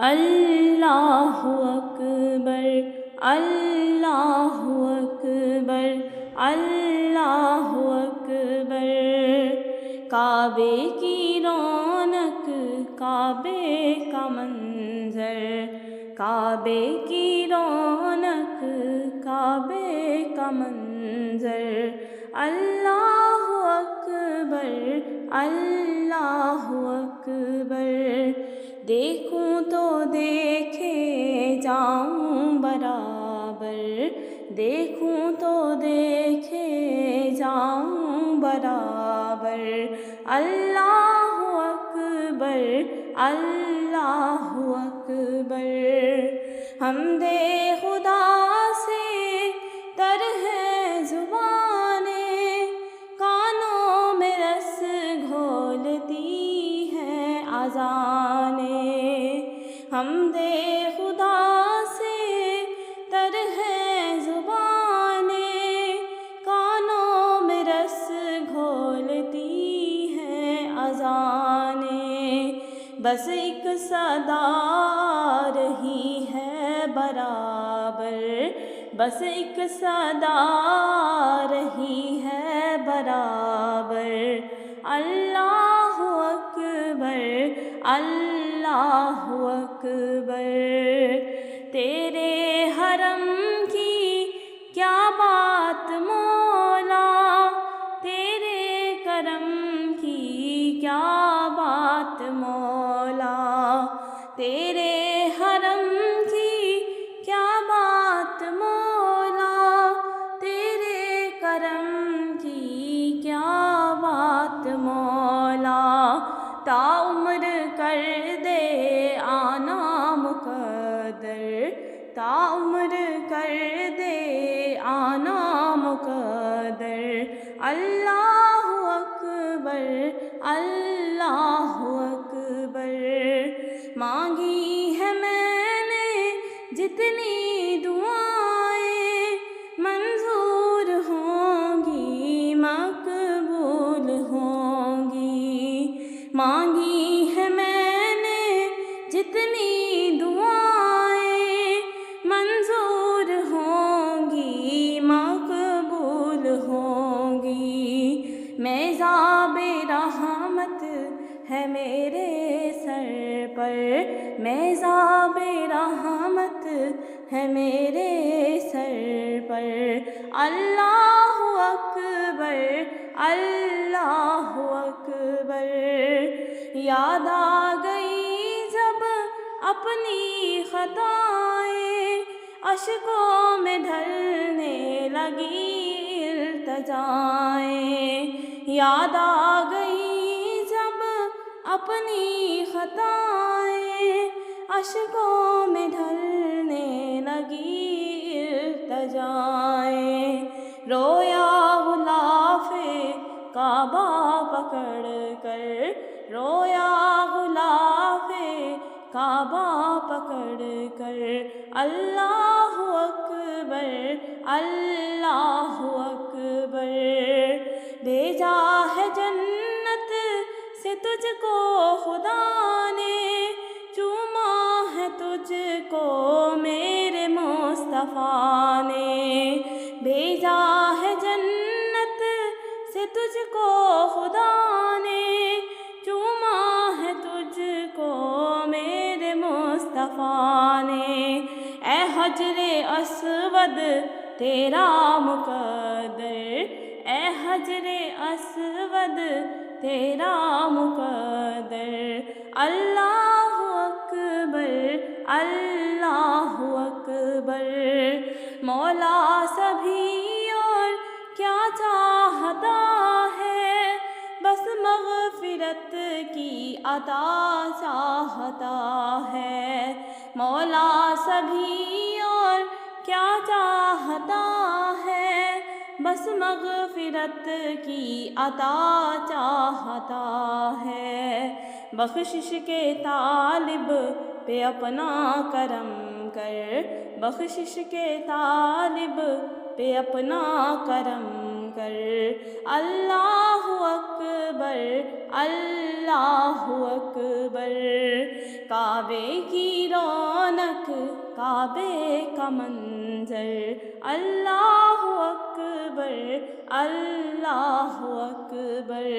اللہ اکبر، اللہ اکبر، اللہ اکبر۔ کعبے کی رونق، کعبے کا منظر، کعبے کی رونق، کعبے کا منظر۔ اللہ اکبر، اللہ اکبر۔ دیکھوں تو دیکھے جاؤں برابر، دیکھوں تو دیکھے جاؤں برابر۔ اللہ اکبر، اللہ اکبر۔ حمد خدا سے تر ہے زبانیں، کانوں میں رس گھولتی ہیں اذانیں۔ حمد خدا سے تر ہے زبانیں، کانوں میں رس گھولتی ہیں اذانیں۔ بس ایک صدا رہی ہے برابر، بس ایک صدا رہی ہے برابر۔ اللہ اکبر، اللہ اکبر۔ تیرے حرم کی کیا بات مولا، تیرے کرم کی کیا بات مولا، تیرے حرم کی کیا بات مولا، تیرے کرم کی کیا بات مولا۔ تا عمر کر دے آنا مقدر، تا عمر کر دے آنا مقدر۔ اللہ اکبر، اللہ اکبر۔ مانگی ہے میں نے جتنی دعائیں، منظور ہوں گی، مقبول ہوں گی۔ مانگی ہے میں نے جتنی دعائیں، منظور ہوں گی، مقبول ہوں گی۔ میزاب رحمت ہے میرے سر پر، میزاب رحمت ہے میرے سر پر۔ اللہ اکبر، اللہ اکبر۔ یاد آ گئی جب اپنی خطائیں، اشکوں میں ڈھلنے لگی التجائیں۔ یاد آ گئی جب اپنی خطائیں، اشکوں میں ڈھلنے لگی التجائیں۔ رویا غلاف کعبہ پکڑ کر، رویا غلاف کعبہ پکڑ کر۔ اللہ اکبر، اللہ اکبر۔ بھیجا ہے جنت سے تجھ کو خدا نے، چوما ہے تجھ کو میرے مصطفیٰ نے۔ بھیجا ہے جنت سے تجھ کو خدا نے، چوما ہے تجھ کو میرے مصطفیٰ نے۔ اے حجر اسود تیرا مقدر، اے حجر اسود تیرا مقدر۔ اللہ اکبر، اللہ اکبر۔ مولا سبھی اور کیا چاہتا ہے، بس مغفرت کی عطا چاہتا ہے۔ مولا سبھی اور کیا چاہتا ہے، بس مغفرت کی عطا چاہتا ہے۔ بخشش کے طالب پہ اپنا کرم کر، بخشش کے طالب پہ اپنا کرم کر۔ اللہ اکبر، اللہ اکبر۔ کعبے کی رونق کعبے کا منظر، اللہ اکبر اللہ اکبر۔